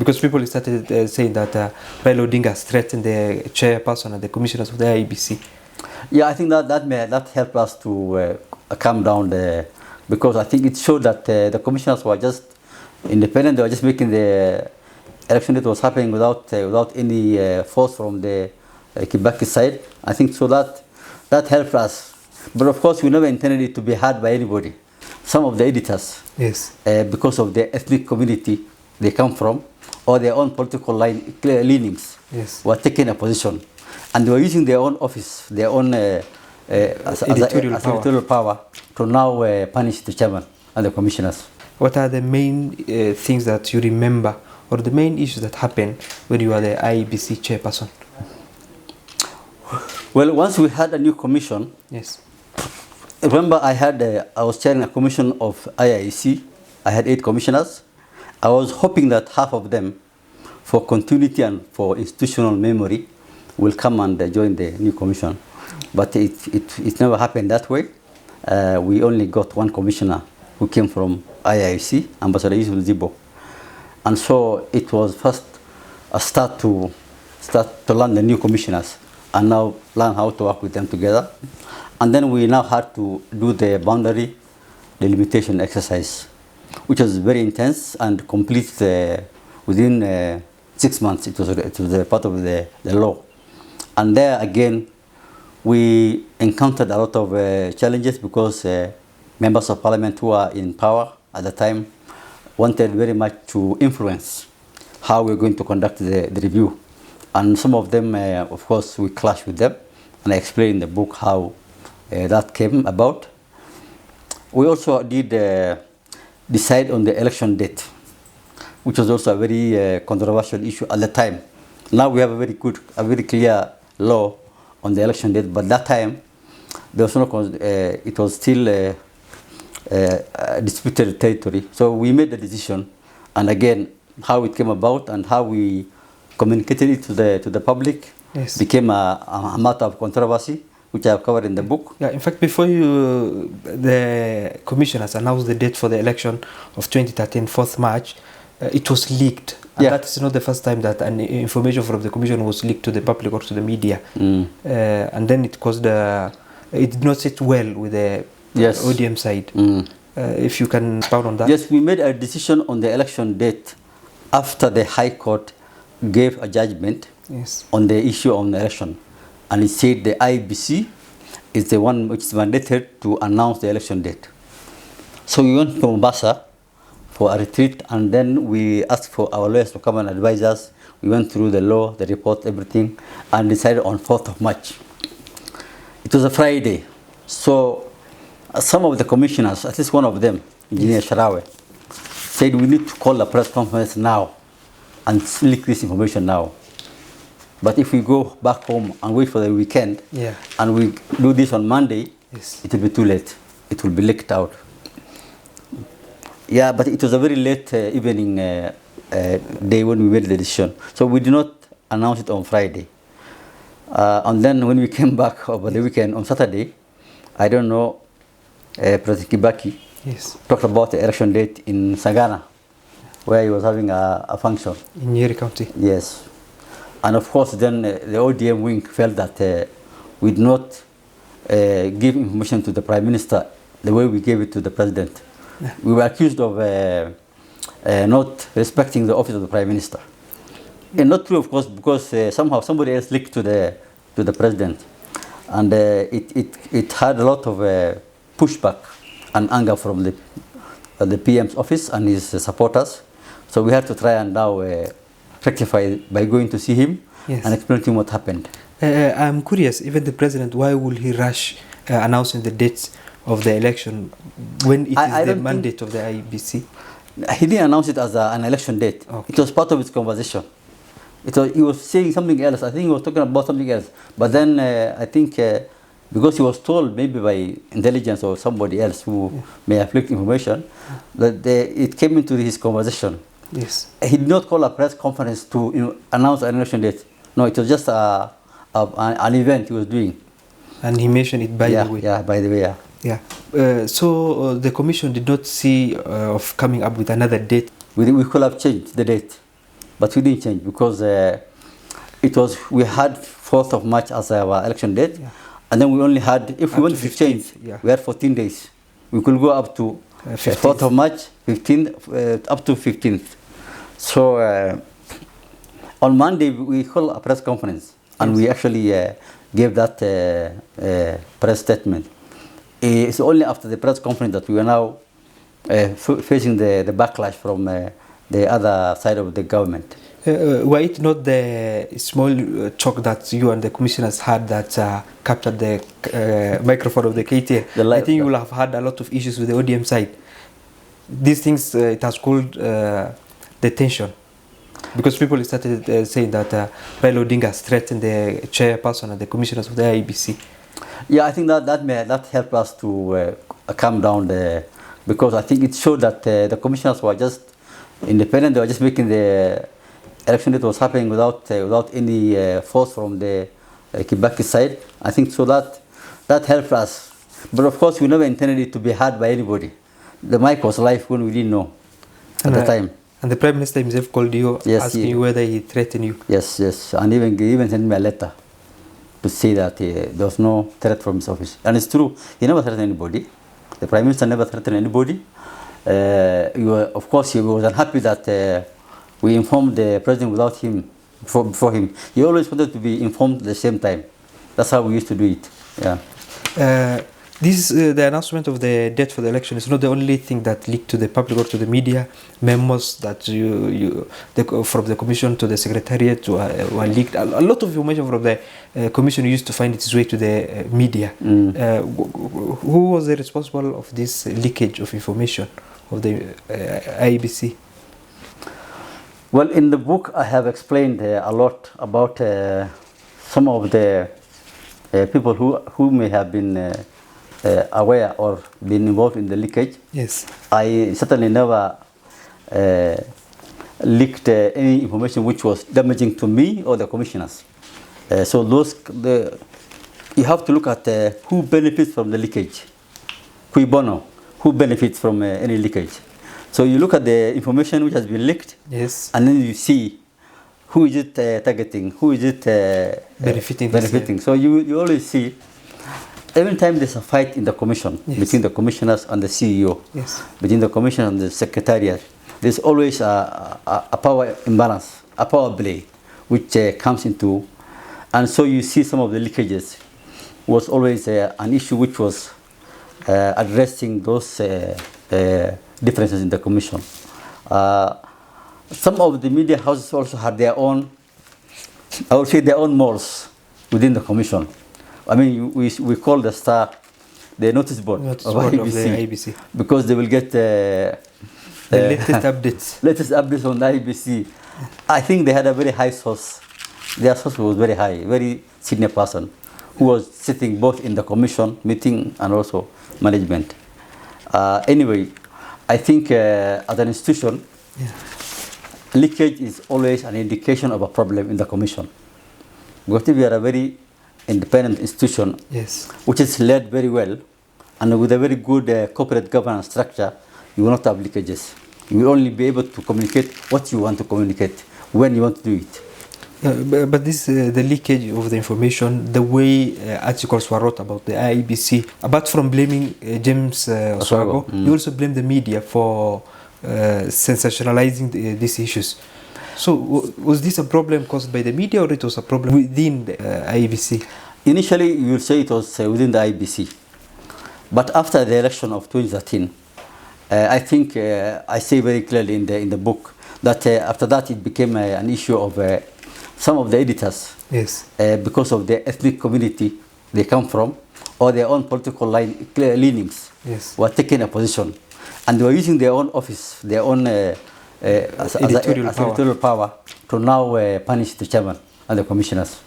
Because people started saying that Raila Odinga threatened the chairperson and the commissioners of the IEBC. Yeah, I think that helped us to calm down because I think it showed that the commissioners were just independent. They were just making the election that was happening without any force from the Kibaki side. I think so that helped us. But of course, we never intended it to be heard by anybody. Some of the editors, yes, because of the ethnic community they come from or their own political leanings, yes, were taking a position, and they were using their own office, their own editorial power to now punish the chairman and the commissioners. What are the main things that you remember, or the main issues that happened when you were the IEBC chairperson? Well, once we had a new commission, yes. Remember, I was chairing a commission of IIEC. I had 8 commissioners. I was hoping that half of them, for continuity and for institutional memory, will come and join the new commission. But it never happened that way. We only got 1 commissioner who came from IIEC, Ambassador Yusuf Zibo. And so it was first a start to learn the new commissioners and now learn how to work with them together. And then we now had to do the boundary delimitation exercise, which was very intense and complete within 6 months. It was a part of the law. And there again, we encountered a lot of challenges because members of parliament who were in power at the time wanted very much to influence how we're going to conduct the review. And some of them, of course, we clashed with them. And I explained in the book how that came about. We also did decide on the election date, which was also a very controversial issue at the time. Now we have a very clear law on the election date, but that time there was no, it was still disputed territory. So we made the decision, and again, how it came about and how we communicated it to the public, yes, became a matter of controversy, which I have covered in the book. Yeah, in fact, before the commissioners announced the date for the election of 2013, 4th March, it was leaked. And that is not the first time that information from the commission was leaked to the public or to the media. And then it caused it did not sit well with the ODM side. If you can expound on that. Yes, we made a decision on the election date after the High Court gave a judgment on the issue of the election. And it said the IEBC is the one which is mandated to announce the election date. So we went to Mombasa for a retreat, and then we asked for our lawyers to come and advise us. We went through the law, the report, everything, and decided on 4th of March. It was a Friday. So some of the commissioners, at least one of them, Engineer Sharawe, said we need to call a press conference now and leak this information now. But if we go back home and wait for the weekend, and we do this on Monday, it will be too late. It will be leaked out. Yeah, but it was a very late evening day when we made the decision. So we did not announce it on Friday. And then when we came back over the weekend on Saturday, I don't know, President Kibaki talked about the election date in Sagana, where he was having a function. In Nyeri County. Yes. And of course, then the ODM wing felt that we did not give information to the Prime Minister the way we gave it to the President. We were accused of not respecting the office of the Prime Minister. And not true, of course, because somehow somebody else leaked to the President. And it had a lot of pushback and anger from the PM's office and his supporters. So we had to try and now rectify by going to see him and explain to him what happened. I'm curious, even the President, why will he rush announcing the dates of the election when it is the mandate of the IEBC? He didn't announce it as an election date. It was part of his conversation. He was saying something else. I think he was talking about something else. But then I think because he was told maybe by intelligence or somebody else who may have leaked information, that it came into his conversation. Yes. He did not call a press conference to announce an election date. No, it was just an event he was doing. And he mentioned it by the way. Yeah, by the way, so the commission did not see of coming up with another date. We could have changed the date. but we didn't change because we had 4th of March as our election date, and then we only had, if we wanted to change, we had 14 days. We could go up to 4th of March, 15th, up to 15th. So on Monday we called a press conference, and we actually gave that press statement. It's only after the press conference that we are now facing the backlash from the other side of the government. Were it not the small talk that you and the commissioners had that captured the microphone of the KTN, I think you will have had a lot of issues with the ODM side. These things, it has cooled the tension, because people started saying that Raila Odinga has threatened the chairperson and the commissioners of the IEBC. Yeah, I think that helped us to calm down because I think it showed that the commissioners were just independent. They were just making the election that was happening without any force from the Kibaki side. I think so that helped us. But of course, we never intended it to be heard by anybody. The mic was live when we didn't know at the time. And the Prime Minister himself called you, asking you whether he threatened you. Yes, and he even sent me a letter to say that there was no threat from his office. And it's true, he never threatened anybody. The Prime Minister never threatened anybody. Of course, he was unhappy that we informed the President without him, before him. He always wanted to be informed at the same time. That's how we used to do it. Yeah. The announcement of the date for the election is not the only thing that leaked to the public or to the media. Memos that from the commission to the secretariat were leaked. A lot of information from the commission used to find its way to the media. Who was the responsible of this leakage of information of the IEBC? Well, in the book I have explained a lot about some of the people who may have been aware or been involved in the leakage. Yes. I certainly never leaked any information which was damaging to me or the commissioners. So you have to look at who benefits from the leakage. Cui bono, who benefits from any leakage. So you look at the information which has been leaked, yes, and then you see who is it targeting, who is it benefiting. So you always see, every time there's a fight in the commission, yes, between the commissioners and the CEO, yes, between the commission and the secretariat, there's always a power imbalance, a power play, which comes into, and so you see some of the leakages was always an issue which was addressing those differences in the commission. Some of the media houses also had their own, I would say, their own malls within the commission. I mean, we call the Star the notice board of IEBC, because they will get the latest updates. Latest updates on the IEBC. I think they had a very high source. Their source was very high, very senior person who was sitting both in the commission meeting and also management. Anyway, I think as an institution, yeah, leakage is always an indication of a problem in the commission. Because if we are a very independent institution, yes, which is led very well and with a very good corporate governance structure, you will not have leakages. You will only be able to communicate what you want to communicate, when you want to do it. But this the leakage of the information, the way articles were wrote about the IEBC, apart from blaming James Oswago, you also blame the media for sensationalizing these issues. So was this a problem caused by the media, or it was a problem within the IEBC? Initially, you will say it was within the IEBC. But after the election of 2013, I think I say very clearly in the book that after that it became an issue of some of the editors, yes, because of the ethnic community they come from or their own political leanings, yes, were taking a position, and they were using their own office, their own editorial power to now punish the chairman and the commissioners.